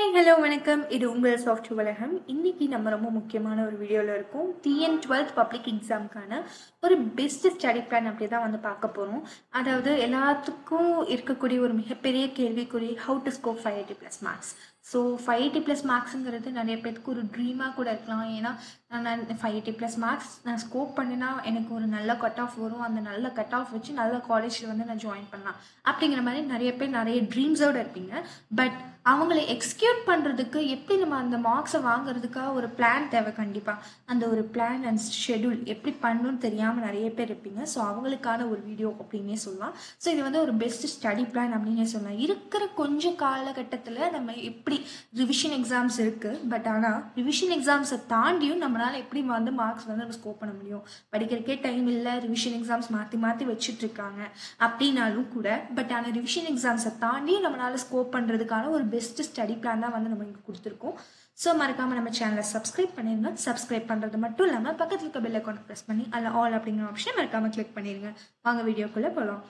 Hi hello வணக்கம். இது உங்கள் சாஃப்ட் உலகம். இன்னைக்கு நம்ம ரொம்ப முக்கியமான ஒரு வீடியோவில் இருக்கோம். TN12 பப்ளிக் எக்ஸாமுக்கான ஒரு பெஸ்ட் ஸ்டடி பிளான் அப்படி தான் வந்து பார்க்க போகிறோம். அதாவது எல்லாத்துக்கும் இருக்கக்கூடிய ஒரு மிகப்பெரிய கேள்விக்குறி, how to score 580 plus marks. So 580 plus மார்க்ஸுங்கிறது நிறைய பேருக்கு ஒரு ட்ரீமாக கூட இருக்கலாம். ஏன்னா நான் 580 ப்ளஸ் மார்க்ஸ் நான் ஸ்கோப் பண்ணினா எனக்கு ஒரு நல்ல கட் ஆஃப் வரும், அந்த நல்ல கட் ஆஃப் வச்சு நல்ல காலேஜில் வந்து நான் ஜாயின் பண்ணலாம் அப்படிங்கிற மாதிரி நிறைய பேர் நிறைய ட்ரீம்ஸோடு இருப்பீங்க. பட் அவங்கள எக்ஸிக்யூட் பண்ணுறதுக்கு எப்படி நம்ம அந்த மார்க்ஸை வாங்குறதுக்காக ஒரு பிளான் தேவை. கண்டிப்பாக அந்த ஒரு பிளான் அண்ட் ஷெடியூல் எப்படி பண்ணணும்னு தெரியாமல் நிறைய பேர் இருப்பீங்க. ஸோ அவங்களுக்கான ஒரு வீடியோ அப்படின்னே சொல்லலாம். ஸோ இது வந்து ஒரு பெஸ்ட் ஸ்டடி பிளான் அப்படின்னே சொல்லலாம். இருக்கிற கொஞ்சம் காலகட்டத்தில் நம்ம எப்படி ரிவிஷன் எக்ஸாம்ஸ் இருக்குது, பட் ஆனால் ரிவிஷன் எக்ஸாம்ஸை தாண்டியும் நம்மளால் எப்படி வந்து மார்க்ஸ் வந்து நம்ம ஸ்கோர் பண்ண முடியும். படிக்கிறதுக்கே டைம் இல்லை, ரிவிஷன் எக்ஸாம்ஸ் மாற்றி மாற்றி வச்சுட்ருக்காங்க அப்படின்னாலும் கூட, பட் ஆனால் ரிவிஷன் எக்ஸாம்ஸை தாண்டியும் நம்மளால் ஸ்கோர் பண்ணுறதுக்கான ஒரு பெஸ்ட் ஸ்டடி பிளான் தான் வந்து நம்ம இங்கே கொடுத்துருக்கோம். ஸோ மறக்காமல் நம்ம சேனலை சப்ஸ்கிரைப் பண்ணிடுங்க. சப்ஸ்கிரைப் பண்ணுறது மட்டும் இல்லாமல் பக்கத்தில் இருக்க பெல் ஐக்கானை ப்ரெஸ் பண்ணி அதில் ஆல் அப்படிங்கிற ஆப்ஷனை மறக்காமல் கிளிக் பண்ணிடுங்க. வாங்க வீடியோக்குள்ளே போகலாம்.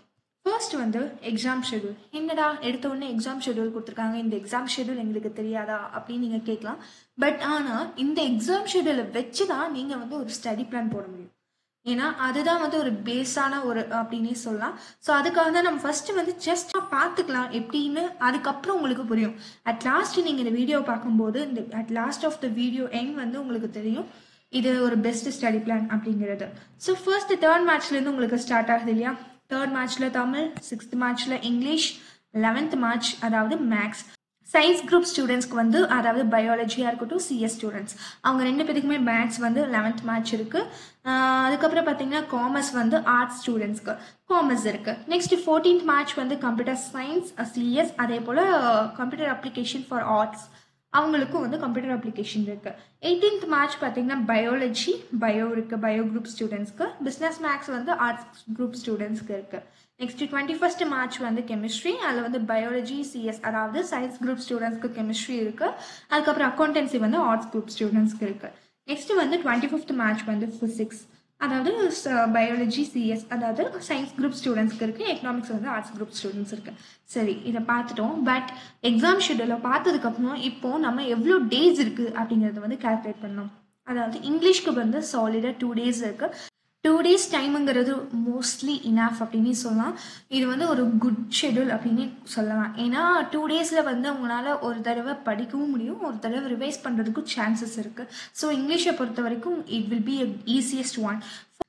ஃபர்ஸ்ட் வந்து எக்ஸாம் ஷெடியூல். என்னடா எடுத்த உடனே எக்ஸாம் ஷெடியூல் கொடுத்துருக்காங்க, இந்த எக்ஸாம் ஷெடியூல் எங்களுக்கு தெரியாதா அப்படின்னு நீங்கள் கேட்கலாம். பட் ஆனால் இந்த எக்ஸாம் ஷெடியூலை வச்சு தான் நீங்கள் வந்து ஒரு ஸ்டடி பிளான் போட முடியும். ஏன்னா அதுதான் வந்து ஒரு பேஸான ஒரு அப்படின்னே சொல்லலாம். ஸோ அதுக்காக தான் நம்ம ஃபஸ்ட்டு வந்து ஜஸ்ட் பார்த்துக்கலாம் எப்படின்னு, அதுக்கப்புறம் உங்களுக்கு புரியும். அட் லாஸ்ட் நீங்கள் இந்த வீடியோ பார்க்கும்போது இந்த at last of the video end வந்து உங்களுக்கு தெரியும் இது ஒரு பெஸ்ட் ஸ்டடி பிளான் அப்படிங்கிறது. ஸோ ஃபர்ஸ்ட் 3rd மார்ச்லேருந்து உங்களுக்கு ஸ்டார்ட் ஆகுது இல்லையா. 3rd மார்ச்சில் தமிழ், 6th மார்ச்சில் இங்கிலீஷ், 11th மார்ச் அதாவது மேக்ஸ். சயின்ஸ் குரூப் ஸ்டூடெண்ட்ஸ்க்கு வந்து அதாவது பயாலஜியாக இருக்கட்டும், சிஎஸ் ஸ்டூடெண்ட்ஸ் அவங்க 2 பேருக்குமே மேக்ஸ் வந்து 11th மார்ச் இருக்குது. அதுக்கப்புறம் பார்த்தீங்கன்னா காமர்ஸ் வந்து ஆர்ட்ஸ் ஸ்டூடெண்ட்ஸ்க்கு காமர்ஸ் இருக்குது. நெக்ஸ்ட் 14th மார்ச் வந்து கம்ப்யூட்டர் சயின்ஸ் சிஎஸ், அதே போல் கம்ப்யூட்டர் அப்ளிகேஷன் ஃபார் ஆர்ட்ஸ் அவங்களுக்கும் வந்து கம்ப்யூட்டர் அப்ளிகேஷன் இருக்குது. 18th மார்ச் பார்த்தீங்கன்னா பயாலஜி பயோ இருக்குது, பயோ குரூப் ஸ்டூடெண்ட்ஸ்க்கு. பிஸ்னஸ் மேக்ஸ் வந்து ஆர்ட்ஸ் குரூப் ஸ்டூடெண்ட்ஸ்க்கு இருக்குது. நெக்ஸ்ட் 21st மார்ச் வந்து கெமிஸ்ட்ரி, அதில் வந்து பயாலஜி சிஎஸ் அதாவது சயின்ஸ் குரூப் ஸ்டூடெண்ட்ஸ்க்கு கெமிஸ்ட்ரி இருக்குது. அதுக்கப்புறம் அக்கௌண்டன்சி வந்து ஆர்ட்ஸ் குரூப் ஸ்டூடெண்ட்ஸ்க்கு இருக்குது. நெக்ஸ்ட் வந்து 25th மார்ச் வந்து ஃபிசிக்ஸ், அதாவது பயாலஜி சிஎஸ் அதாவது சயின்ஸ் குரூப் ஸ்டூடெண்ட்ஸ்க்கு இருக்குது. எக்கனாமிக்ஸ் வந்து ஆர்ட்ஸ் குரூப் ஸ்டூடெண்ட்ஸ் இருக்குது. சரி, இதை பார்த்துட்டோம். பட் எக்ஸாம் ஷெடியூலை பார்த்ததுக்கப்புறம் இப்போது நம்ம எவ்வளோ டேஸ் இருக்குது அப்படிங்கிறத வந்து கால்குலேட் பண்ணோம். அதாவது இங்கிலீஷ்க்கு வந்து சாலிடாக 2 days இருக்குது. 2 days டைமுங்கிறது மோஸ்ட்லி இனாஃப் அப்படின்னு சொல்லலாம். இது வந்து ஒரு குட் ஷெடியூல் அப்படின்னு சொல்லலாம். ஏன்னா 2 daysல வந்து உங்களால் ஒரு தடவை படிக்கவும் முடியும், ஒரு தடவை ரிவைஸ் பண்ணுறதுக்கும் சான்சஸ் இருக்குது. ஸோ இங்கிலீஷை பொறுத்த வரைக்கும் it will B easiest one.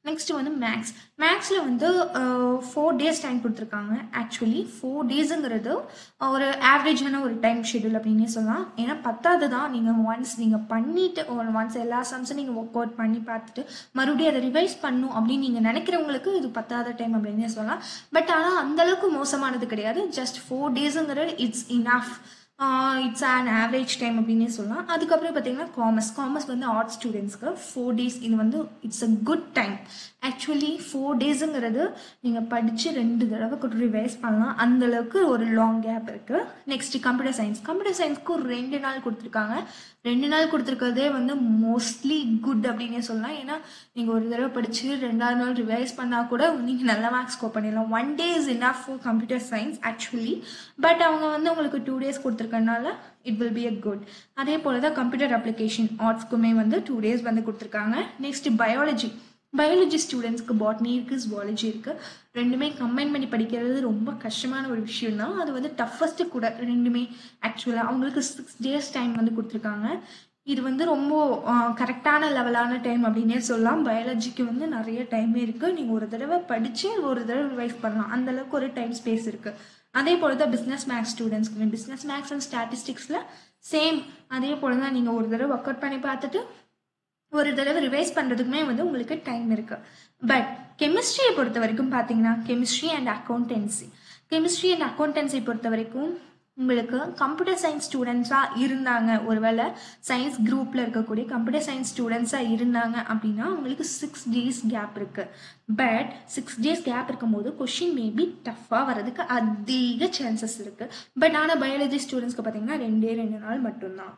Next வந்து மேக்ஸ். மேக்ஸில் வந்து 4 days டைம் கொடுத்துருக்காங்க. ஆக்சுவலி 4 daysங்கிறது ஒரு ஆவரேஜான ஒரு டைம் ஷெடியூல் அப்படின்னே சொல்லலாம். ஏன்னா 10வது தான் நீங்கள் ஒன்ஸ் நீங்கள் பண்ணிவிட்டு ஒன்ஸ் எல்லா சம்ஸும் நீங்கள் ஒர்க் அவுட் பண்ணி பார்த்துட்டு மறுபடியும் அதை ரிவைஸ் பண்ணணும் அப்படின்னு நீங்கள் நினைக்கிறவங்களுக்கு இது 10வது டைம் அப்படின்னே சொல்லலாம். பட் ஆனால் அந்தளவுக்கு மோசமானது கிடையாது. ஜஸ்ட் 4 daysங்கிறது it's enough. It's an average time அப்படின்னே சொல்லலாம். அதுக்கப்புறம் பார்த்தீங்கன்னா காமர்ஸ் வந்து ஆர்ட்ஸ் ஸ்டூடெண்ட்ஸ்க்கு 4 days. இது வந்து it's a good time. Actually 4 daysங்கிறது நீங்கள் படித்து 2 தடவை கூட ரிவைஸ் பண்ணலாம், அந்தளவுக்கு ஒரு லாங் கேப் இருக்குது. நெக்ஸ்ட் கம்ப்யூட்டர் சயின்ஸ்க்கு 2 நாள் கொடுத்துருக்காங்க. 2 நாள் கொடுத்துருக்கிறதே வந்து மோஸ்ட்லி குட் அப்படின்னே சொல்லலாம். ஏன்னா நீங்கள் ஒரு தடவை படித்து 2வது நாள் ரிவைஸ் பண்ணால் கூட நீங்கள் நல்ல மார்க்ஸ் ஸ்கோர் பண்ணிடலாம். 1 day is enough for computer science actually. But அவங்க வந்து உங்களுக்கு 2 days கொடுத்துருக்கனால it will be a good. அதே போல் தான் கம்ப்யூட்டர் அப்ளிகேஷன் ஆர்ட்ஸ்க்குமே வந்து 2 days வந்து கொடுத்துருக்காங்க. நெக்ஸ்ட் பயாலஜி ஸ்டூடெண்ட்ஸ்க்கு பாட்னி இருக்குது, ஜுவாலஜி இருக்குது. ரெண்டுமே கம்பைன் பண்ணி படிக்கிறது ரொம்ப கஷ்டமான ஒரு விஷயம் தான். அது வந்து டஃபஸ்ட்டு கூட ரெண்டுமே. ஆக்சுவலாக அவங்களுக்கு 6 days டைம் வந்து கொடுத்துருக்காங்க. இது வந்து ரொம்ப கரெக்டான லெவலான டைம் அப்படின்னே சொல்லலாம். பயாலஜிக்கு வந்து நிறைய டைமே இருக்குது. நீங்கள் ஒரு தடவை படித்து ஒரு தடவை ரிவைஸ் பண்ணலாம், அந்தளவுக்கு ஒரு டைம் ஸ்பேஸ் இருக்குது. அதே போல் தான் பிஸ்னஸ் மேக்ஸ் ஸ்டூடெண்ட்ஸ்க்கு பிஸ்னஸ் மேக்ஸ் அண்ட் ஸ்டாட்டிஸ்டிக்ஸில் சேம் அதே போல் தான். நீங்கள் ஒரு தடவை ஒர்க் அவுட் பண்ணி பார்த்துட்டு ஒரு தடவை ரிவைஸ் பண்ணுறதுக்குமே வந்து உங்களுக்கு டைம் இருக்குது. பட் கெமிஸ்ட்ரியை பொறுத்த வரைக்கும் பார்த்தீங்கன்னா கெமிஸ்ட்ரி அண்ட் அக்கௌண்டன்சி பொறுத்த வரைக்கும் உங்களுக்கு கம்ப்யூட்டர் சயின்ஸ் ஸ்டூடெண்ட்ஸாக இருந்தாங்க, ஒருவேளை சயின்ஸ் குரூப்பில் இருக்கக்கூடிய கம்ப்யூட்டர் சயின்ஸ் ஸ்டூடெண்ட்ஸாக இருந்தாங்க அப்படின்னா உங்களுக்கு 6 days கேப் இருக்குது. பட் 6 days கேப் இருக்கும்போது கொஷின் மேபி டஃப்பாக வர்றதுக்கு அதிக சான்சஸ் இருக்குது. பட் ஆனால் பயாலஜி ஸ்டூடெண்ட்ஸ்க்கு பார்த்தீங்கன்னா 2 நாள் மட்டும்தான்.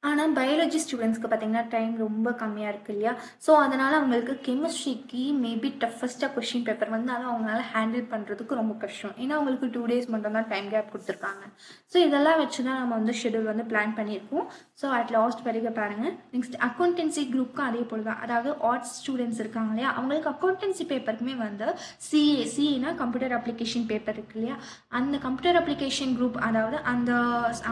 ஆனால் பயாலஜி ஸ்டூடெண்ட்ஸ்க்கு பார்த்தீங்கன்னா டைம் ரொம்ப கம்மியாக இருக்குது இல்லையா? ஸோ அதனால் அவங்களுக்கு கெமிஸ்ட்ரிக்கு மேபி டஃபஸ்ட்டாக கொஷின் பேப்பர் வந்தாலும் அவங்களால ஹேண்டில் பண்ணுறதுக்கு ரொம்ப கஷ்டம். ஏன்னா அவங்களுக்கு 2 days மட்டும் தான் டைம் கேப் கொடுத்துருக்காங்க. ஸோ இதெல்லாம் வச்சு தான் நம்ம வந்து ஷெடியூல் வந்து பிளான் பண்ணியிருக்கோம். ஸோ அட் லாஸ்ட் வரைக்கும் பாருங்கள். நெக்ஸ்ட் அக்கௌண்டன்சி குரூப்க்கும் அதே போல் தான். அதாவது ஆர்ட்ஸ் ஸ்டூடெண்ட்ஸ் இருக்காங்க இல்லையா? அவங்களுக்கு அக்கௌண்டன்சி பேப்பருக்குமே வந்து சிஏனா கம்ப்யூட்டர் அப்ளிகேஷன் பேப்பர் இருக்கு இல்லையா? அந்த கம்ப்யூட்டர் அப்ளிகேஷன் குரூப், அதாவது அந்த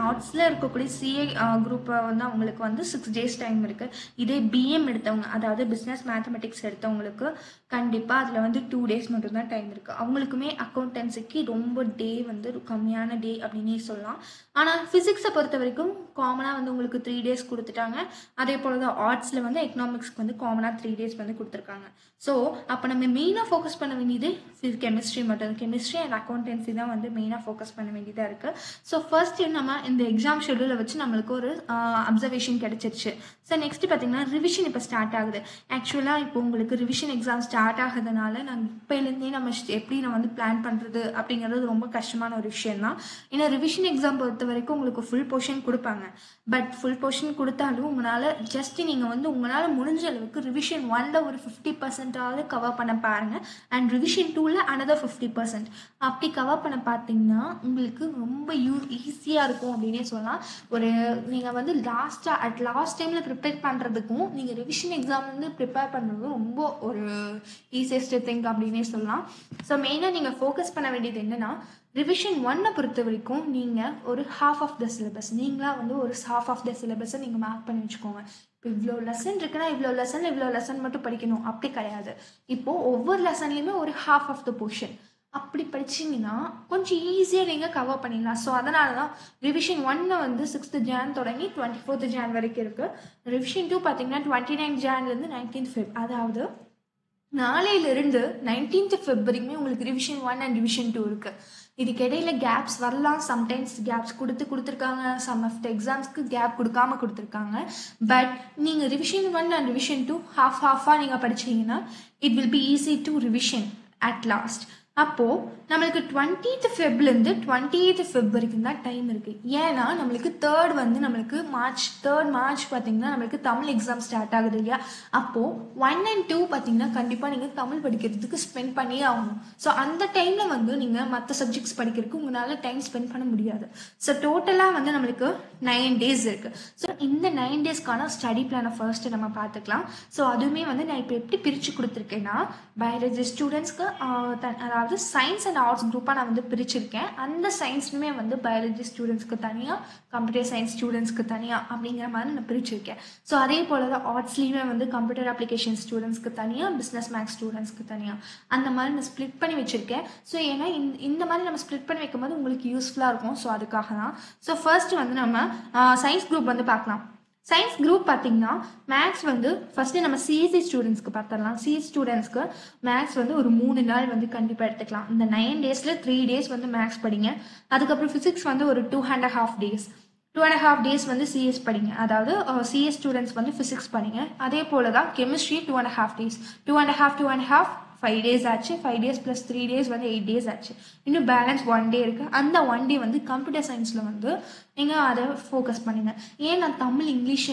ஆர்ட்ஸில் இருக்கக்கூடிய சிஏ குரூப்பை வந்து அவங்களுக்கு வந்து 6 days டைம் இருக்குது. இதே பிஎம் எடுத்தவங்க, அதாவது பிஸ்னஸ் மேத்தமெட்டிக்ஸ் எடுத்தவங்களுக்கு கண்டிப்பாக அதில் வந்து 2 days மட்டும்தான் டைம் இருக்குது. அவங்களுக்குமே அக்கௌண்டன்சிக்கு ரொம்ப டே வந்து கம்மியான டே அப்படின்னே சொல்லலாம். ஆனால் ஃபிசிக்ஸை பொறுத்த வரைக்கும் காமனாக வந்து உங்களுக்கு 3 days கொடுத்துட்டாங்க. அதே போல் தான் ஆர்ட்ஸில் வந்து எக்கனாமிக்ஸ்க்கு வந்து காமனாக 3 days வந்து கொடுத்துருக்காங்க. ஸோ அப்போ நம்ம மெயினாக ஃபோக்கஸ் பண்ண வேண்டியது கெமிஸ்ட்ரி மட்டும். கெமிஸ்ட்ரி அண்ட் அக்கௌண்டன்சி தான் வந்து மெயினாக ஃபோக்கஸ் பண்ண வேண்டியதாக இருக்குது. ஸோ ஃபர்ஸ்ட் நம்ம இந்த எக்ஸாம் ஷெடியூலை வச்சு நம்மளுக்கு ஒரு அப்சர்வேஷன் கிடைச்சிருச்சு. ஸோ நெக்ஸ்ட் பார்த்தீங்கன்னா ரிவிஷன் இப்போ ஸ்டார்ட் ஆகுது. ஆக்சுவலாக இப்போ உங்களுக்கு ரிவிஷன் எக்ஸாம் ஸ்டார்ட் ஆகுதுனால நாங்கள் இப்போலேருந்தே நம்ம எப்படி நான் வந்து பிளான் பண்ணுறது அப்படிங்கிறது ரொம்ப கஷ்டமான ஒரு விஷயம் தான். ஏன்னா ரிவிஷன் எக்ஸாம் பொறுத்த வரைக்கும் உங்களுக்கு ஃபுல் போர்ஷன் கொடுப்பாங்க. பட் ஃபுல் போர்ஷன் கொடுத்தாலும் உங்களால் ஜஸ்ட் நீங்கள் வந்து உங்களால் முடிஞ்ச அளவுக்கு ரிவிஷன் 1ல் ஒரு 50%ஆவது கவர் பண்ண பாருங்கள். அண்ட் ரிவிஷன் 2ல் அனதர் 50%. அப்படி கவர் பண்ண பார்த்தீங்கன்னா உங்களுக்கு ரொம்ப ஈஸியாக இருக்கும் அப்படின்னே சொல்லலாம். ஒரு நீங்கள் வந்து லாஸ்ட் டைமில் ப்ரிப்பேர் பண்ணுறதுக்கும் நீங்கள் ரிவிஷன் எக்ஸாம் வந்து ப்ரிப்பேர் பண்ணுறதுக்கும் ரொம்ப ஒரு ஈஸியஸ்ட் திங் அப்படின்னே சொல்லலாம். ஸோ மெயினாக நீங்கள் ஃபோக்கஸ் பண்ண வேண்டியது என்னென்னா, ரிவிஷன் 1 பொறுத்த வரைக்கும் நீங்கள் ஒரு ஹாஃப் ஆஃப் த சிலபஸ், நீங்களாக வந்து ஒரு ஹாஃப் ஆஃப் த சிலபஸை நீங்கள் மார்க் பண்ணி வச்சுக்கோங்க. இப்போ இவ்வளோ லெசன் இருக்குன்னா இவ்வளோ லெசன் மட்டும் படிக்கணும் அப்படி கிடையாது. இப்போது ஒவ்வொரு லெசன்லேயுமே ஒரு ஹாஃப் ஆஃப் த போர்ஷன் அப்படி படிச்சிங்கன்னா கொஞ்சம் ஈஸியாக நீங்கள் கவர் பண்ணிடலாம். ஸோ அதனால தான் ரிவிஷன் 1 வந்து 6th Jan தொடங்கி 24th Jan வரைக்கும் இருக்குது. ரிவிஷன் 2 பார்த்தீங்கன்னா 29th Janலேருந்து 19th Feb, அதாவது நாளையிலிருந்து 19th Feb வரைக்குமே உங்களுக்கு ரிவிஷன் 1 அண்ட் ரிவிஷன் 2 இருக்குது. இதுக்கு இடையில கேப்ஸ் வரலாம். சம்டைம்ஸ் கேப்ஸ் கொடுத்துருக்காங்க. சம் ஆஃப் த எக்ஸாம்ஸ்க்கு கேப் கொடுக்காம கொடுத்துருக்காங்க. பட் நீங்கள் ரிவிஷன் 1 அண்ட் ரிவிஷன் 2 ஹாஃபாக நீங்கள் படிச்சீங்கன்னா it will be easy to revision at last. அப்போது நம்மளுக்கு 20th Febலேருந்து 28th Feb வரைக்கும் தான் டைம் இருக்குது. ஏன்னா நம்மளுக்கு 3rd மார்ச் பார்த்தீங்கன்னா நம்மளுக்கு தமிழ் எக்ஸாம் ஸ்டார்ட் ஆகுது இல்லையா? அப்போது 1 and 2 பார்த்தீங்கன்னா கண்டிப்பாக நீங்கள் தமிழ் படிக்கிறதுக்கு ஸ்பெண்ட் பண்ணியே ஆகணும். ஸோ அந்த டைமில் வந்து நீங்கள் மற்ற சப்ஜெக்ட்ஸ் படிக்கிறதுக்கு உங்களால் டைம் ஸ்பெண்ட் பண்ண முடியாது. ஸோ டோட்டலாக வந்து நம்மளுக்கு 9 days இருக்குது. ஸோ இந்த 9 daysக்கான ஸ்டடி பிளானை ஃபர்ஸ்ட்டு நம்ம பார்த்துக்கலாம். ஸோ அதுவுமே வந்து நான் இப்போ எப்படி பிரித்து கொடுத்துருக்கேன்னா, பயாலஜி ஸ்டூடெண்ட்ஸ்க்கு அதாவது சயின்ஸ் அண்ட் ஆர்ட்ஸ் குரூப்பாக நான் வந்து பிரிச்சிருக்கேன். அந்த சயின்ஸ்லுமே வந்து பயாலஜி ஸ்டூடெண்ட்ஸ்க்கு தனியாக, கம்ப்யூட்டர் சயின்ஸ் ஸ்டூடெண்ட்ஸ்க்கு தனியாக அப்படிங்கிற மாதிரி நான் பிரிச்சிருக்கேன். ஸோ அதே போல் தான் ஆர்ட்ஸ்லேயுமே வந்து கம்ப்யூட்டர் அப்ளிகேஷன் ஸ்டூடெண்ட்ஸ்க்கு தனியாக, பிஸ்னஸ் மேக்ஸ் ஸ்டூடெண்ட்ஸ்க்கு தனியாக அந்த மாதிரி நான் ஸ்ப்ளிட் பண்ணி வச்சுருக்கேன். ஸோ ஏன்னா இந்த மாதிரி நம்ம ஸ்ப்ளிட் பண்ணி வைக்கும்போது உங்களுக்கு யூஸ்ஃபுல்லாக இருக்கும். ஸோ அதுக்காக தான். ஸோ ஃபர்ஸ்ட் வந்து நம்ம சயின்ஸ் குரூப் வந்து பார்க்கலாம். சயின்ஸ் குரூப் பார்த்தீங்கன்னா மேக்ஸ் வந்து ஃபஸ்ட்டு நம்ம சிஎஸ்சி ஸ்டூடெண்ட்ஸ்க்கு பார்த்துடலாம். சிஎஸ் ஸ்டூடெண்ட்ஸ்க்கு மேக்ஸ் வந்து ஒரு 3 நாள் வந்து கண்டிப்பாக எடுத்துக்கலாம். இந்த 9 daysல 3 days வந்து மேக்ஸ் படிங்க. அதுக்கப்புறம் ஃபிசிக்ஸ் வந்து ஒரு 2.5 days. 2.5 days வந்து சிஎஸ் படிங்க. அதாவது சிஎஸ் ஸ்டூடெண்ட்ஸ் வந்து ஃபிசிக்ஸ் படிங்க. அதே போல் தான் கெமிஸ்ட்ரி 2.5 days. 2.5 5 days ஆச்சு. 5 days + 3 days வந்து 8 days ஆச்சு. இன்னும் பேலன்ஸ் 1 day இருக்குது. அந்த 1 day வந்து கம்ப்யூட்டர் சயின்ஸில் வந்து நீங்கள் அதை ஃபோக்கஸ் பண்ணுங்கள். ஏன் நான் தமிழ் இங்கிலீஷ்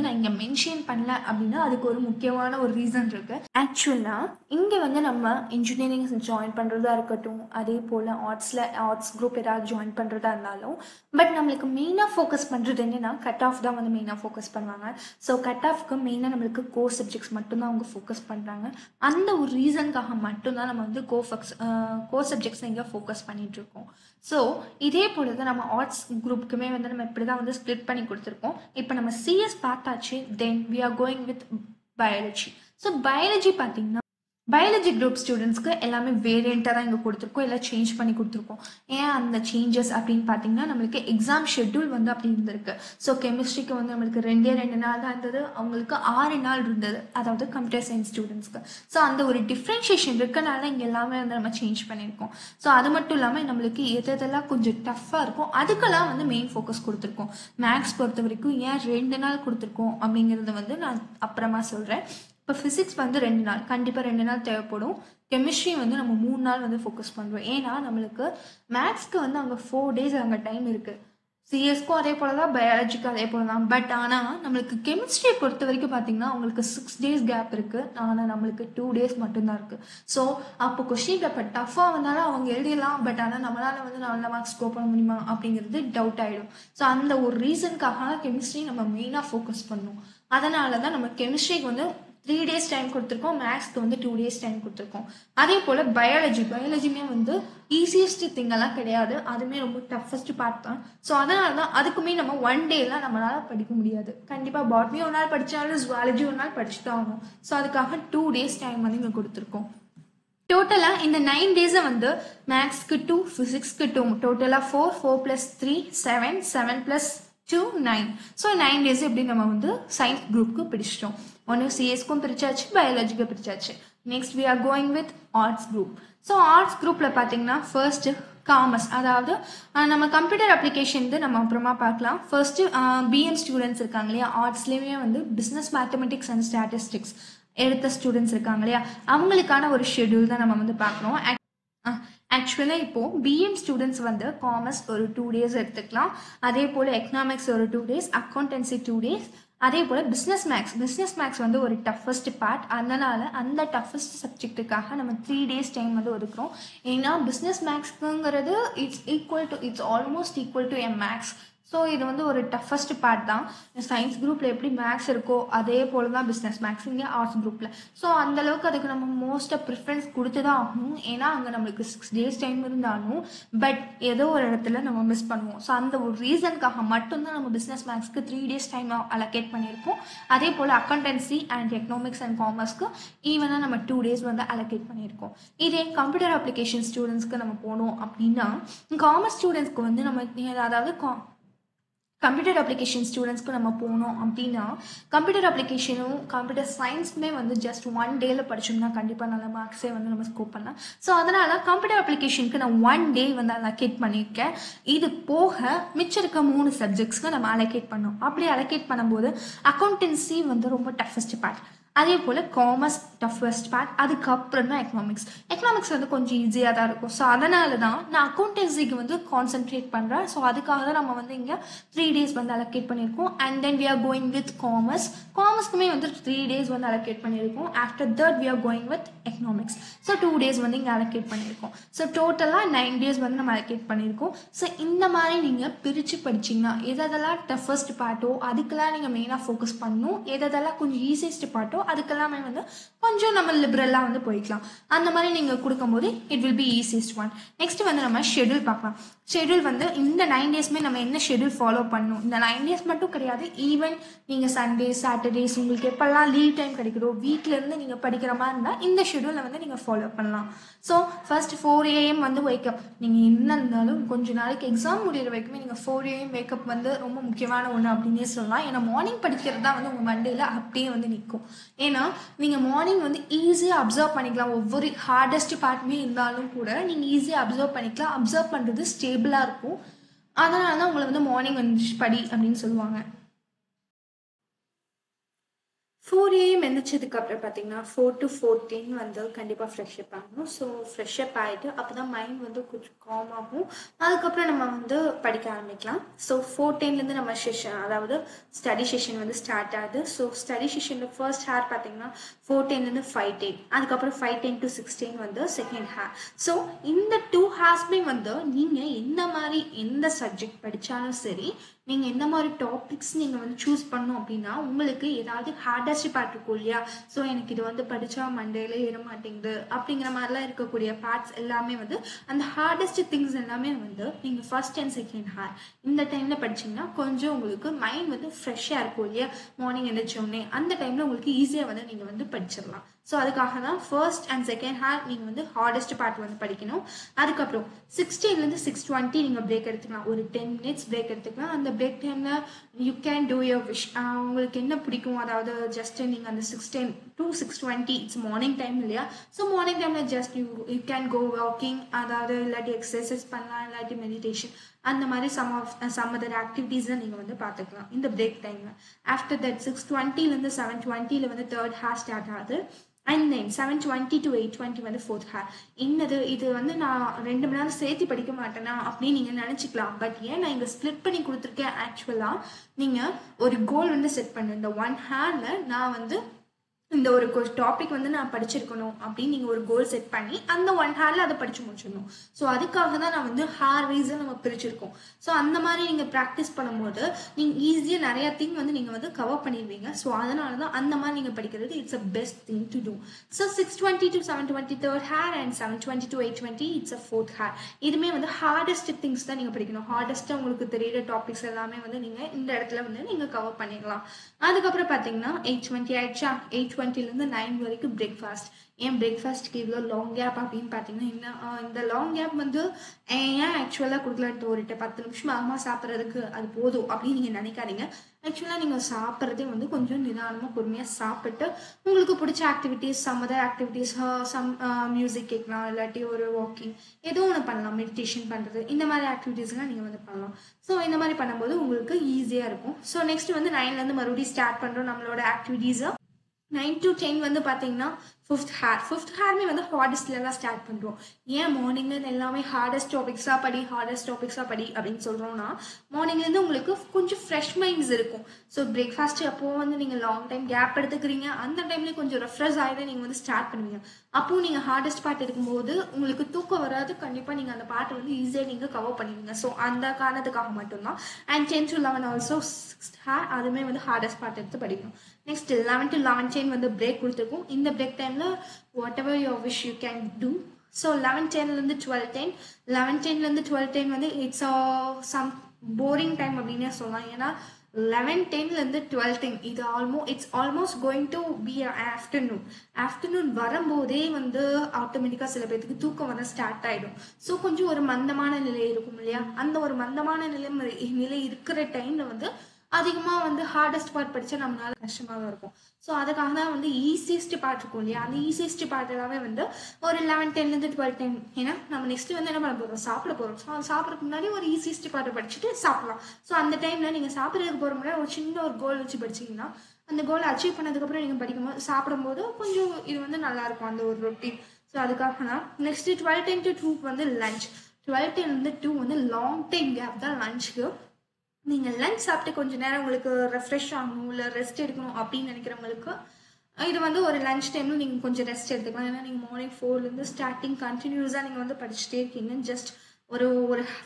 நான் இங்கே மென்ஷன் பண்ணல அப்படின்னா அதுக்கு ஒரு முக்கியமான ஒரு ரீசன் இருக்குது. ஆக்சுவலாக இங்கே வந்து நம்ம இன்ஜினியரிங் ஜாயின் பண்ணுறதா இருக்கட்டும், அதே போல் ஆர்ட்ஸ் குரூப் ஏதாவது ஜாயின் பண்ணுறதா இருந்தாலும், பட் நம்மளுக்கு மெயினாக ஃபோக்கஸ் பண்ணுறது என்னென்னா கட் ஆஃப் தான் வந்து மெயினாக ஃபோக்கஸ் பண்ணுவாங்க. ஸோ கட் ஆஃப்க்கு மெயினாக நம்மளுக்கு கோர் சப்ஜெக்ட்ஸ் மட்டும்தான் அவங்க ஃபோக்கஸ் பண்ணுறாங்க. அந்த ஒரு ரீசனுக்காக மட்டும்தான் நம்ம வந்து கோர் சப்ஜெக்ட்ஸ் இங்கே ஃபோக்கஸ் பண்ணிகிட்ருக்கோம். ஸோ இதே போல் தான் நம்ம ஆர்ட்ஸ் குரூப்புக்குமே வந்து நம்ம இப்படி தான் வந்து ஸ்ப்ளிட் பண்ணி கொடுத்துருக்கோம். இப்போ நம்ம சிஎஸ் பார்த்தாச்சு. Then we are going with biology. So biology பார்த்தீங்கன்னா பயாலஜி குரூப் ஸ்டூடெண்ட்ஸ்க்கு எல்லாமே வேரியண்ட்டாக தான் இங்கே கொடுத்துருக்கோம். எல்லாம் சேஞ்ச் பண்ணி கொடுத்துருக்கோம். ஏன் அந்த சேஞ்சஸ் அப்படின்னு பார்த்தீங்கன்னா நம்மளுக்கு எக்ஸாம் ஷெட்யூல் வந்து அப்படி இருந்திருக்கு. ஸோ கெமிஸ்ட்ரிக்கு வந்து நம்மளுக்கு 2 நாள் தான் இருந்தது, அவங்களுக்கு 6 நாள் இருந்தது, அதாவது கம்ப்யூட்டர் சயின்ஸ் ஸ்டூடெண்ட்ஸ்க்கு. ஸோ அந்த ஒரு டிஃப்ரென்ஷியேஷன் இருக்கனால இங்கே எல்லாமே வந்து நம்ம சேஞ்ச் பண்ணியிருக்கோம். ஸோ அது மட்டும் இல்லாமல் நம்மளுக்கு எதெல்லாம் கொஞ்சம் டஃப்பாக இருக்கும் அதுக்கெல்லாம் வந்து மெயின் ஃபோக்கஸ் கொடுத்துருக்கோம். மேக்ஸ் பொறுத்த வரைக்கும் ஏன் 2 நாள் கொடுத்துருக்கோம் அப்படிங்கிறத வந்து நான் அப்புறமா சொல்கிறேன். இப்போ ஃபிசிக்ஸ் வந்து 2 நாள், கண்டிப்பாக 2 நாள் தேவைப்படும். கெமிஸ்ட்ரி வந்து நம்ம 3 நாள் வந்து ஃபோக்கஸ் பண்ணுறோம். ஏன்னா நம்மளுக்கு மேக்ஸ்க்கு வந்து அங்கே 4 days அங்கே டைம் இருக்குது. சிஎஸ்க்கும் அதே போல தான், பயாலஜிக்கும் அதே போல தான். பட் ஆனால் நம்மளுக்கு கெமிஸ்ட்ரியை பொறுத்த வரைக்கும் பார்த்தீங்கன்னா உங்களுக்கு 6 days கேப் இருக்குது. ஆனால் நம்மளுக்கு 2 days மட்டும்தான் இருக்குது. ஸோ அப்போ கொஸ்டின் பேப்பர் டஃப்பாக வந்தாலும் அவங்க எழுதிடலாம். பட் ஆனால் நம்மளால் வந்து நல்ல மார்க்ஸ் ஸ்கோர் பண்ண முடியுமா அப்படிங்கிறது டவுட் ஆகிடும். ஸோ அந்த ஒரு ரீசனுக்காக கெமிஸ்ட்ரி நம்ம மெயினாக ஃபோக்கஸ் பண்ணணும். அதனால தான் நம்ம கெமிஸ்ட்ரிக்கு வந்து 3 days டைம் கொடுத்துருக்கோம், மேக்ஸ்க்கு வந்து 2 days டைம் கொடுத்துருக்கோம். அதே போல் பயாலஜியுமே வந்து ஈஸியஸ்ட் திங்கெல்லாம் கிடையாது, அதுவுமே ரொம்ப டஃபஸ்ட் பார்ட் தான். ஸோ அதனால தான் அதுக்குமே நம்ம 1 dayலாம் நம்மளால் படிக்க முடியாது. கண்டிப்பாக பாட்னி ஒரு நாள் படித்தாலும் ஜுவாலஜி ஒரு நாள் படிச்சு தான் ஆகணும். ஸோ அதுக்காக 2 days டைம் வந்து இங்கே கொடுத்துருக்கோம். டோட்டலாக இந்த 9 days வந்து மேக்ஸ்க்கு 2, ஃபிசிக்ஸ்க்கு 2, டோட்டலாக 4, 4 + 3 7, 7 + 2 9. ஸோ 9 days எப்படி நம்ம வந்து சயின்ஸ் குரூப்புக்கு பிடிச்சிட்டோம். ஒன்று சிஎஸ்க்கும் பிரிச்சாச்சு, பயாலஜிக்கு பிரிச்சாச்சு. Next we are going with arts group. So arts குரூப்பில் பார்த்தீங்கன்னா ஃபர்ஸ்ட்டு காமர்ஸ், அதாவது நம்ம கம்ப்யூட்டர் அப்ளிகேஷன் நம்ம அப்புறமா பார்க்கலாம். ஃபர்ஸ்ட்டு பிஎம் ஸ்டூடெண்ட்ஸ் இருக்காங்க இல்லையா, ஆர்ட்ஸ்லேயுமே வந்து பிஸ்னஸ் மேத்தமெட்டிக்ஸ் அண்ட் ஸ்டாட்டிஸ்டிக்ஸ் எடுத்த ஸ்டூடெண்ட்ஸ் இருக்காங்க இல்லையா, அவங்களுக்கான ஒரு ஷெடியூல் தான் நம்ம வந்து பார்க்குறோம். ஆக்சுவலாக இப்போது பிஎம் ஸ்டூடெண்ட்ஸ் வந்து காமர்ஸ் ஒரு 2 days எடுத்துக்கலாம். அதே போல் எக்கனாமிக்ஸ் ஒரு 2 days, அக்கௌண்டன்சி 2 days. அதே போல் பிஸ்னஸ் மேக்ஸ் வந்து ஒரு டஃபஸ்ட் பார்ட். அதனால் அந்த டஃபஸ்ட் சப்ஜெக்ட்டுக்காக நம்ம 3 days டைம் வந்து ஒதுக்குறோம். ஏன்னா பிஸ்னஸ் மேக்ஸுங்கிறது it's almost equal to maths. So இது வந்து ஒரு டஃபஸ்ட் பார்ட் தான். சயின்ஸ் குரூப்பில் எப்படி மேக்ஸ் இருக்கோ அதே போல் தான் பிஸ்னஸ் மேக்ஸ் இங்கே ஆர்ட்ஸ் குரூப்பில். ஸோ அந்தளவுக்கு அதுக்கு நம்ம மோஸ்ட்டாக ப்ரிஃபரன்ஸ் கொடுத்து தான் ஆகணும். ஏன்னா அங்கே நம்மளுக்கு 6 days டைம் இருந்தாலும் பட் ஏதோ ஒரு இடத்துல நம்ம மிஸ் பண்ணுவோம். ஸோ அந்த ஒரு ரீசனுக்காக மட்டும்தான் நம்ம பிஸ்னஸ் மேக்ஸ்க்கு 3 days டைம் அலோகேட் பண்ணியிருக்கோம். அதே போல் அக்கௌண்டன்சி அண்ட் எக்கனாமிக்ஸ் அண்ட் காமர்ஸ்க்கு ஈவனாக நம்ம 2 days வந்து அலோகேட் பண்ணியிருக்கோம். இதே கம்ப்யூட்டர் அப்ளிகேஷன் ஸ்டூடெண்ட்ஸ்க்கு நம்ம போனோம் அப்படின்னா, காமர்ஸ் ஸ்டூடெண்ட்ஸ்க்கு வந்து நம்ம அதாவது கம்ப்யூட்டர் அப்ளிகேஷன் ஸ்டூடெண்ட்ஸ்க்கு நம்ம போனோம் அப்படின்னா, கம்ப்யூட்டர் அப்ளிகேஷனும் கம்ப்யூட்டர் சயின்ஸுமே வந்து ஜஸ்ட் 1 dayல படிச்சோம்னா கண்டிப்பாக நல்ல மார்க்ஸே வந்து நம்ம ஸ்கோர் பண்ணலாம். ஸோ அதனால் கம்ப்யூட்டர் அப்ளிகேஷனுக்கு நான் 1 day வந்து அலோகேட் பண்ணியிருக்கேன். இது போக மிச்சம் இருக்க 3 சப்ஜெக்ட்ஸ்க்கு நம்ம அலோகேட் பண்ணோம். அப்படி அலோகேட் பண்ணும்போது அக்கௌண்டன்சி வந்து ரொம்ப டஃபஸ்ட் பார்ட், அதே போல் காமர்ஸ் டஃபஸ்ட் பார்ட், அதுக்கப்புறம் தான் எக்கனாமிக்ஸ் வந்து கொஞ்சம் ஈஸியாக தான் இருக்கும். ஸோ அதனால தான் நான் அக்கௌண்டன்சிக்கு வந்து கான்சென்ட்ரேட் பண்ணுறேன். ஸோ அதுக்காக தான் நம்ம வந்து இங்கே 3 days வந்து அலோகேட் பண்ணியிருக்கோம். And then we are going with காமர்ஸ்க்குமே வந்து 3 days வந்து அலோகேட் பண்ணியிருக்கோம். After that we are going with economics. So 2 days வந்து இங்கே அலோகேட் பண்ணியிருக்கோம். ஸோ டோட்டலாக 9 days வந்து நம்ம அலோகேட் பண்ணியிருக்கோம். ஸோ இந்த மாதிரி நீங்கள் பிரித்து படிச்சிங்கன்னா எதெல்லாம் டஃபஸ்ட் பார்ட்டோ அதுக்கெல்லாம் நீங்கள் மெயினாக ஃபோக்கஸ் பண்ணணும். எதெல்லாம் கொஞ்சம் ஈஸியஸ்ட் பார்ட்டோ அதுக்கெல்லாமே வந்து கொஞ்சம் நம்ம லிபரலாக வந்து போய்க்கலாம். அந்த மாதிரி நீங்கள் கொடுக்கும்போது it will B easiest one. Next வந்து நம்ம ஷெடியூல் பார்க்கலாம். ஷெடியூல் வந்து இந்த 9 daysமே நம்ம என்ன ஷெடியூல் ஃபாலோ பண்ணணும், இந்த 9 days மட்டும் கிடையாது, ஈவன் நீங்கள் சண்டே சாட்டர்டேஸ் உங்களுக்கு எப்போல்லாம் லீவ் டைம் கிடைக்குதோ வீட்டிலேருந்து நீங்கள் படிக்கிற மாதிரி இருந்தால் இந்த ஷெடியூலை வந்து நீங்கள் ஃபாலோ பண்ணலாம். ஸோ ஃபர்ஸ்ட் 4 AM வந்து வேக்கப். நீங்கள் என்ன இருந்தாலும் கொஞ்சம் நாளைக்கு எக்ஸாம் முடிகிற வரைக்குமே நீங்கள் 4 AM வேக்கப் வந்து ரொம்ப முக்கியமான ஒன்று அப்படின்னே சொல்லலாம். ஏன்னா மார்னிங் படிக்கிறது தான் வந்து உங்கள் மண்டேல அப்படியே வந்து நிற்கும். ஏன்னா நீங்கள் மார்னிங் வந்து ஈஸியாக அப்சர்வ் பண்ணிக்கலாம். ஒவ்வொரு ஹார்டஸ்ட் பார்ட்டுமே இருந்தாலும் கூட நீங்கள் ஈஸியாக அப்சர்வ் பண்ணிக்கலாம். அப்சர்வ் பண்ணுறது ஸ்டேபிளாக இருக்கும். அதனால தான் உங்களை வந்து மார்னிங் வந்து படி அப்படின்னு சொல்லுவாங்க. 4 AM எழுந்திரிச்சதுக்கு அப்புறம் பார்த்தீங்கன்னா 4 to 4:10 வந்து கண்டிப்பாக ஃப்ரெஷ்அப் ஆகணும். ஸோ ஃப்ரெஷ்அப் ஆகிட்டு அப்போ தான் மைண்ட் வந்து கொஞ்சம் காம் ஆகும். அதுக்கப்புறம் நம்ம வந்து படிக்க ஆரம்பிக்கலாம். ஸோ 4:10லேருந்து நம்ம செஷன், அதாவது ஸ்டடி செஷன் வந்து ஸ்டார்ட் ஆகுது. ஸோ ஸ்டடி செஷனில் ஃபர்ஸ்ட் ஹேர் பார்த்தீங்கன்னா 4:10லேருந்து 5:10, அதுக்கப்புறம் 5:10 to 6:10 வந்து செகண்ட் ஹேர். ஸோ இந்த 2 ஹேர்ஸ்மே வந்து நீங்கள் எந்த சப்ஜெக்ட் படித்தாலும் சரி, நீங்கள் எந்த மாதிரி டாபிக்ஸ் நீங்கள் வந்து சூஸ் பண்ணணும் அப்படின்னா, உங்களுக்கு ஏதாவது ஹார்டஸ்ட் பார்ட் இருக்கும் இல்லையா, ஸோ எனக்கு இது வந்து படித்தா மண்டேல ஏற மாட்டேங்குது அப்படிங்கிற மாதிரிலாம் இருக்கக்கூடிய பார்ட்ஸ் எல்லாமே வந்து அந்த ஹார்டஸ்ட் திங்ஸ் எல்லாமே வந்து நீங்கள் ஃபர்ஸ்ட் அண்ட் செகண்ட் ஹேர் இந்த டைமில் படிச்சிங்கன்னா கொஞ்சம் உங்களுக்கு மைண்ட் வந்து ஃப்ரெஷ்ஷாக இருக்கும் இல்லையா, மார்னிங் எழுந்திரிச்சோடனே அந்த டைமில் உங்களுக்கு ஈஸியாக வந்து நீங்கள் வந்து படிச்சிடலாம். ஸோ அதுக்காக தான் ஃபர்ஸ்ட் அண்ட் செகண்ட் ஹேர் நீங்கள் வந்து ஹார்டஸ்ட் பார்ட் வந்து படிக்கணும். அதுக்கப்புறம் 6:10லேருந்து 6:20 நீங்கள் பிரேக் எடுத்துக்கலாம். ஒரு 10 minutes பிரேக் எடுத்துக்கலாம். அந்த பிரேக் டைமில் you can two your wish. உங்களுக்கு என்ன பிடிக்கும், அதாவது ஜஸ்ட் நீங்கள் அந்த 6:10 to 6:20 இட்ஸ் மார்னிங் டைம் இல்லையா, ஸோ மார்னிங் டைமில் just you can go walking, அதாவது இல்லாட்டி எக்ஸசைஸ் பண்ணலாம், இல்லாட்டி மெடிடேஷன், அந்த மாதிரி சம் அதர் ஆக்டிவிட்டீஸை நீங்கள் வந்து பார்த்துக்கலாம் இந்த பிரேக் டைமில். ஆஃப்டர் தட் 6:20லேருந்து 7:20 வந்து தேர்ட் ஹேர் ஸ்டார்ட் ஆகுது. அண்ட் தென் 7:20 to 8:20 வந்து ஃபோர்த் ஹேர். என்னது இது வந்து நான் 2 மணி நேரம் சேர்த்து படிக்க மாட்டேனா அப்படின்னு நீங்கள் நினச்சிக்கலாம். பட் ஏன் நான் இங்கே ஸ்ப்ளிட் பண்ணி கொடுத்துருக்கேன், ஆக்சுவலாக நீங்கள் ஒரு கோல் வந்து செட் பண்ணு. இந்த 1 ஹேரில் நான் வந்து இந்த ஒரு டாபிக் வந்து நான் படிச்சிருக்கணும் அப்படின்னு நீங்கள் ஒரு கோல் செட் பண்ணி அந்த 1 ஹேரில் அதை படித்து முடிச்சிடணும். ஸோ அதுக்காக தான் நான் வந்து ஹேர் வைஸை நம்ம பிரிச்சிருக்கோம். ஸோ அந்த மாதிரி நீங்கள் ப்ராக்டிஸ் பண்ணும்போது நீங்கள் ஈஸியாக நிறையா திங் வந்து நீங்கள் வந்து கவர் பண்ணிடுவீங்க. ஸோ அதனால தான் அந்த மாதிரி நீங்கள் படிக்கிறது it's a best thing to do. So 6:20 to 7:20 third hour and 7:20 to 8:20 it's a fourth hour. இதுவுமே வந்து ஹார்டஸ்ட் திங்ஸ் தான் நீங்கள் படிக்கணும். ஹார்டஸ்ட்டாக உங்களுக்கு தெரியிற டாபிக்ஸ் எல்லாமே வந்து நீங்கள் இந்த இடத்துல வந்து நீங்கள் கவர் பண்ணிடலாம். அதுக்கப்புறம் பார்த்தீங்கன்னா 8:20 ஆயிடுச்சா, 8:20லேருந்து 9 வரைக்கும் பிரேக்ஃபாஸ்ட். ஏன் பிரேக்ஃபாஸ்ட்டுக்கு இவ்வளோ லாங் கேப் அப்படின்னு பார்த்தீங்கன்னா இந்த லாங் கேப் வந்து ஏன் ஆக்சுவலாக கொடுக்கலான்ட்டு ஒரு 10 நிமிஷம் ஆகுமா சாப்பிட்றதுக்கு, அது போதும் அப்படின்னு நீங்கள் நினைக்காதீங்க. ஆக்சுவலாக நீங்கள் சாப்பிட்றதே வந்து கொஞ்சம் நிதானமாக பொறுமையாக சாப்பிட்டு உங்களுக்கு பிடிச்ச activities, some other activities, some music கேட்கலாம், இல்லாட்டி ஒரு வாக்கிங் ஏதோ ஒன்று பண்ணலாம், மெடிடேஷன் பண்ணுறது, இந்த மாதிரி ஆக்டிவிட்டீஸ்லாம் நீங்கள் வந்து பண்ணலாம். ஸோ இந்த மாதிரி பண்ணும்போது உங்களுக்கு ஈஸியாக இருக்கும். ஸோ நெக்ஸ்ட் வந்து 9லேருந்து மறுபடியும் ஸ்டார்ட் பண்ணுறோம் நம்மளோட ஆக்டிவிட்டீஸை. 9 to 10 வந்து பார்த்தீங்கன்னா ஃபிஃப்த் ஹேர்மே வந்து ஹார்டஸ்ட்லாம் ஸ்டார்ட் பண்ணுறோம். ஏன் மார்னிங்லேருந்து எல்லாமே ஹார்டஸ்ட் டாபிக்ஸாக படி அப்படின்னு சொல்கிறோன்னா, மார்னிங்லேருந்து உங்களுக்கு கொஞ்சம் ஃப்ரெஷ் மைண்ட்ஸ் இருக்கும். ஸோ பிரேக்ஃபாஸ்ட்டு அப்போது வந்து நீங்கள் லாங் டைம் கேப் எடுத்துக்கிறீங்க, அந்த டைம்லேயே கொஞ்சம் ரெஃப்ரெஷ் ஆகிட்டு நீங்கள் வந்து ஸ்டார்ட் பண்ணுவீங்க. அப்போது நீங்கள் ஹார்டஸ்ட் பார்ட் எடுக்கும்போது உங்களுக்கு தூக்கம் வராது. கண்டிப்பாக நீங்கள் அந்த பாட்டை வந்து ஈஸியாக நீங்கள் கவர் பண்ணுவீங்க. ஸோ அந்த காரணத்துக்காக மட்டும்தான். And 10 to 11 also sixth hair, அதுவுமே வந்து ஹார்டஸ்ட் பார்ட் எடுத்து படிக்கணும். நெக்ஸ்ட் 11 to 11:10 வந்து பிரேக் கொடுத்துருக்கும். இந்த பிரேக் டைமில் whatever your wish you can do. So 11:10லேருந்து 12:10, 11:10லேருந்து 12:10 வந்து இட்ஸ் சம் போரிங் டைம் அப்படின்னே சொல்லலாம். ஏன்னா 11:10லேருந்து 12:10 இது it's almost going to be afternoon வரும்போதே வந்து ஆட்டோமேட்டிக்காக சில பேர்த்துக்கு தூக்கம் வர ஸ்டார்ட் ஆகிடும். ஸோ கொஞ்சம் ஒரு மந்தமான நிலை இருக்கும் இல்லையா, அந்த ஒரு மந்தமான நிலை இருக்கிற டைமில் வந்து அதிகமாக வந்து ஹார்டஸ்ட் பார்ட் படித்தா நம்மளால கஷ்டமாக தான் இருக்கும். ஸோ அதுக்காக தான் வந்து ஈஸியஸ்ட் பார்ட் இருக்கும் இல்லையா, அந்த ஈஸியஸ்ட் பார்ட் எல்லாமே வந்து ஒரு 11:10லேருந்து 12:10. ஏன்னா நம்ம நெக்ஸ்ட் வந்து என்ன பண்ண போகிறோம், சாப்பிட போகிறோம். ஸோ அது சாப்பிட்றதுக்கு முன்னாடி ஒரு ஈஸியஸ்ட் பார்ட்டை படிச்சுட்டு சாப்பிடலாம். ஸோ அந்த டைமில் நீங்கள் சாப்பிட்றதுக்கு போகிற முன்னாடி ஒரு சின்ன ஒரு கோல் வச்சு படிச்சிங்கன்னா அந்த கோலை அச்சீவ் பண்ணதுக்கப்புறம் நீங்கள் படிக்கும்போது சாப்பிடும்போது கொஞ்சம் இது வந்து நல்லாயிருக்கும் அந்த ஒரு ரொட்டீன். ஸோ அதுக்காக தான் நெக்ஸ்ட்டு 12:10 to 2 வந்து லஞ்ச். 12:10லேருந்து 2 வந்து லாங் டைம் கேப் தான் லஞ்சுக்கு. நீங்கள் லஞ்ச் சாப்பிட்டு கொஞ்சம் நேரம் உங்களுக்கு ரெஃப்ரெஷ் ஆகணும், இல்லை ரெஸ்ட் எடுக்கணும் அப்படின்னு நினைக்கிறவங்களுக்கு இது வந்து ஒரு லஞ்ச் டைமில் நீங்கள் கொஞ்சம் ரெஸ்ட் எடுத்துக்கலாம். ஏன்னா நீங்கள் மார்னிங் 4லேருந்து ஸ்டார்டிங் கண்டினியூஸாக நீங்கள் வந்து படிச்சுட்டே இருக்கீங்க. ஜஸ்ட் ஒரு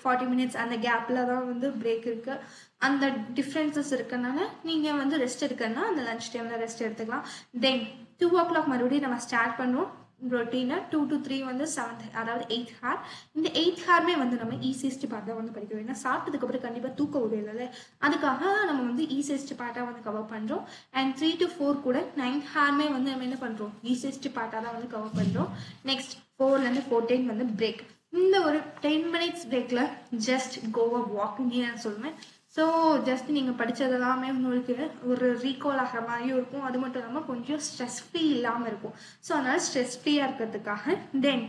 40 மினிட்ஸ் அந்த கேப்பில் தான் வந்து பிரேக் இருக்குது. அந்த டிஃப்ரென்சஸ் இருக்கனால நீங்கள் வந்து ரெஸ்ட் எடுக்கணும்னா அந்த லஞ்ச் டைமில் ரெஸ்ட் எடுத்துக்கலாம். தென் 2 o'clock மறுபடியும் நம்ம ஸ்டார்ட் பண்ணுவோம் ரொட்டீனை. 2 to 3 வந்து 7th, அதாவது 8th ஹேர். இந்த 8th ஹேர்மே வந்து நம்ம ஈஸியஸ்ட் பார்ட் தான் வந்து படிக்கிறோம். ஏன்னா சாப்பிட்டதுக்கப்புறம் கண்டிப்பாக தூக்க விடல, அதுக்காக நம்ம வந்து ஈஸியஸ்ட் பார்ட்டாக வந்து கவர் பண்ணுறோம். அண்ட் 3 to 4 கூட 9th ஹேர்மே வந்து நம்ம என்ன பண்ணுறோம், ஈஸியஸ்ட் பார்ட்டாக தான் வந்து கவர் பண்ணுறோம். நெக்ஸ்ட் 4லேருந்து 14 வந்து பிரேக். இந்த ஒரு 10 minutes பிரேக்கில் ஜஸ்ட் கோவா வாக்கிங்கே நான் சொல்லுவேன். ஸோ ஜஸ்ட் நீங்கள் படித்ததெல்லாமே உங்களுக்கு ஒரு ரீகால் ஆகிற மாதிரியும் இருக்கும். அது மட்டும் இல்லாமல் கொஞ்சம் ஸ்ட்ரெஸ் ஃப்ரீ இல்லாமல் இருக்கும். ஸோ அதனால் ஸ்ட்ரெஸ் ஃப்ரீயாக இருக்கிறதுக்காக தென்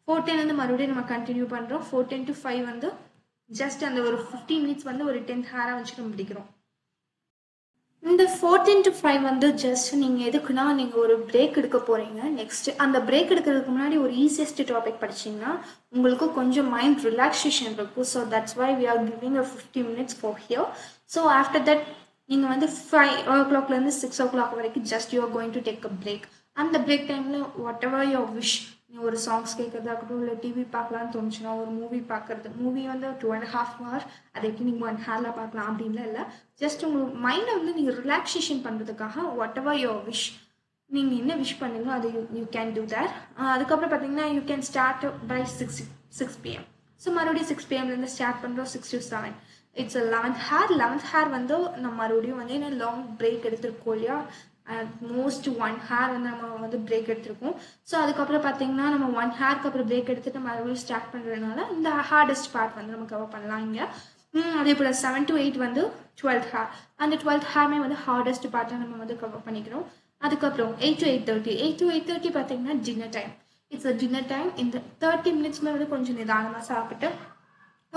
4:10 வந்து மறுபடியும் நம்ம கண்டினியூ பண்ணுறோம். 4:10 to 5 வந்து ஜஸ்ட் அந்த ஒரு 15 minutes வந்து ஒரு 10th ஹேராக வச்சு நம்ம படிக்கிறோம். இந்த 14 to 5 வந்து ஜஸ்ட் நீங்கள் எதுக்குன்னா நீங்கள் ஒரு பிரேக் எடுக்க போகிறீங்க. நெக்ஸ்ட் அந்த பிரேக் எடுக்கிறதுக்கு முன்னாடி ஒரு ஈஸியஸ்ட் டாபிக் படிச்சிங்கன்னா உங்களுக்கு கொஞ்சம் மைண்ட் ரிலாக்ஸேஷன் இருக்கும். So that's why we are giving a 50 minutes for here. So after that நீங்கள் வந்து 5 o'clockலேருந்து 6 o'clock வரைக்கும் just you are going to take a break. அந்த பிரேக் டைமில் வாட் எவர் யுவர் விஷ், ஒரு சாங்ஸ் கேட்கறதாகட்டும், இல்லை டிவி பார்க்கலான்னு தோணுச்சுன்னா ஒரு மூவி பார்க்குறது. மூவி வந்து 2.5 hours, அதை எப்படி நீங்கள் 1 ஹேரில் பார்க்கலாம் அப்படின்லாம் இல்லை. ஜஸ்ட் உங்கள் மைண்டை வந்து நீங்கள் ரிலாக்ஸேஷன் பண்ணுறதுக்காக வாட் எவர் யுவர் விஷ், நீங்கள் என்ன விஷ் பண்ணுங்களோ அது யூ கேன் டூ தேட். அதுக்கப்புறம் பார்த்தீங்கன்னா you can start by 6 PM. So மறுபடியும் 6 PMலேருந்து ஸ்டார்ட் பண்ணுறோம். 6 to 7 it's 11th hair. 11th hair வந்து நம்ம மறுபடியும் வந்து என்ன லாங் பிரேக் எடுத்துருக்கோம் இல்லையா, மோஸ்ட் 1 ஹேர் வந்து நம்ம வந்து பிரேக் எடுத்திருக்கோம். ஸோ அதுக்கப்புறம் பார்த்தீங்கன்னா நம்ம 1 ஹேருக்கு அப்புறம் பிரேக் எடுத்துட்டு மறுபடியும் ஸ்டார்ட் பண்ணுறதுனால இந்த ஹார்டஸ்ட் பார்ட் வந்து நம்ம கவர் பண்ணலாம் இங்கே. அதே போல் 7 to 8 வந்து 12th ஹேர். அந்த 12th ஹேர்மே வந்து ஹார்டஸ்ட் பார்ட்டை நம்ம வந்து கவர் பண்ணிக்கிறோம். அதுக்கப்புறம் 8 to 8:30. 8 to 8:30 பார்த்தீங்கன்னா dinner time. It's a dinner time. இந்த 30 minutes வந்து கொஞ்சம் நிதானமாக சாப்பிட்டு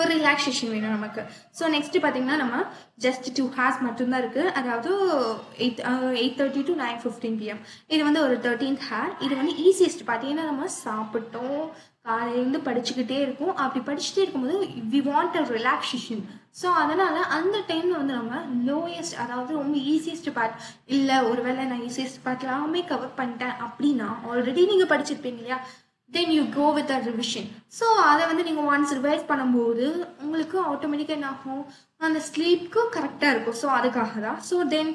ஒரு ரிலாக்ஸேஷன் வேணும் நமக்கு. ஸோ நெக்ஸ்ட்டு பார்த்தீங்கன்னா நம்ம ஜஸ்ட் 2 ஹார்ஸ் மட்டும்தான் இருக்குது. அதாவது 8:30 to 9:15 PM. இது வந்து ஒரு 13th ஹார். இது வந்து ஈஸியஸ்ட் பார்த்தீங்கன்னா நம்ம சாப்பிட்டோம் காலையிலேருந்து படிச்சுக்கிட்டே இருக்கும். அப்படி படிச்சுட்டே இருக்கும்போது we want a relaxation. So அதனால் அந்த டைமில் வந்து நம்ம லோயஸ்ட் அதாவது ரொம்ப ஈஸியஸ்ட் பார்ட் இல்லை ஒருவேளை நான் ஈஸியஸ்ட் பார்ட் எல்லாமே கவர் பண்ணிட்டேன் அப்படின்னா ஆல்ரெடி நீங்கள் படிச்சிருப்பீங்க இல்லையா, then you go with a revision. So அதை வந்து நீங்கள் ஒன்ஸ் ரிவைஸ் பண்ணும்போது உங்களுக்கு ஆட்டோமேட்டிக்காக என்ன ஆகும், அந்த ஸ்லீப்க்கு கரெக்டாக இருக்கும். ஸோ அதுக்காக தான். ஸோ தென்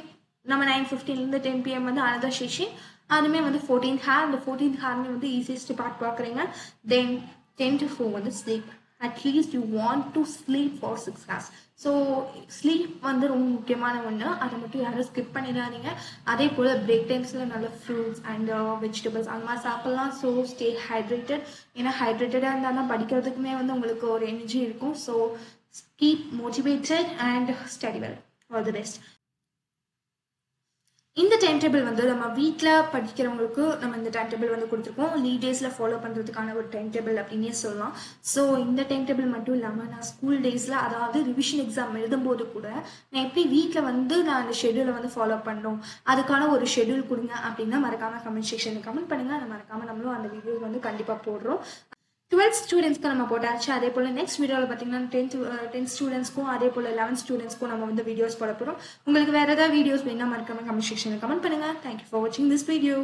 நம்ம 9:15 10 PM வந்து அனதர் செஷன். அதுவுமே வந்து 14th ஹார். அந்த 14th ஹார்மே வந்து ஈஸியஸ்ட் பார்ட் பார்க்குறீங்க. தென் 10 to 4 வந்து sleep. At least you want to sleep for 6 hours. So sleep வந்து ரொம்ப முக்கியமான ஒன்று. அதை மட்டும் யாரும் ஸ்கிப் பண்ணிடாதீங்க. அதே போல் பிரேக் டைம்ஸில் நல்ல ஃப்ரூட்ஸ் அண்ட் வெஜிடபிள்ஸ் அந்த மாதிரி சாப்பிட்லாம். So stay hydrated. ஏன்னா ஹைட்ரேட்டடாக இருந்தால் தான் படிக்கிறதுக்குமே வந்து உங்களுக்கு ஒரு எனர்ஜி இருக்கும். So keep motivated and study well. All the best. இந்த டைம் டேபிள் வந்து நம்ம வீட்டில் படிக்கிறவங்களுக்கு நம்ம இந்த டைம் டேபிள் வந்து கொடுத்துருக்கோம். லீவ் டேஸில் ஃபாலோ பண்ணுறதுக்கான ஒரு டைம் டேபிள் அப்படின்னே சொல்லலாம். ஸோ இந்த டைம் டேபிள் மட்டும் இல்லாமல் நான் ஸ்கூல் டேஸில் அதாவது ரிவிஷன் எக்ஸாம் எழுதும்போது கூட நான் எப்படி வீட்டில் வந்து நான் அந்த ஷெடியூலை வந்து ஃபாலோ பண்ணணும் அதுக்கான ஒரு ஷெடியூல் கொடுங்க அப்படின்னா மறக்காமல் கமெண்ட் செக்ஷனில் கமெண்ட் பண்ணுங்கள். அதை மறக்காமல் நம்மளும் அந்த வீடியோஸ் வந்து கண்டிப்பாக போடுறோம். 12th ஸ்டூடெண்ட்ஸ்க்கு நம்ம போட்டாச்சு. அதே போல் நெக்ஸ்ட் வீடியோவில் பார்த்தீங்கன்னா 10th ஸ்டூடெண்ட்ஸ்க்கும் அதே போல் 11th ஸ்டூடெண்ட்ஸ்க்கும் நம்ம வந்து வீடியோஸ் போட போகிறோம். உங்களுக்கு வேறு ஏதாவது வீடியோஸ் வேணால் மறக்காமல் கமெண்ட் செக்ஷனில் கமெண்ட் பண்ணுங்கள். தேங்க்யூ ஃபார் வாட்சிங் திஸ் வீடியோ.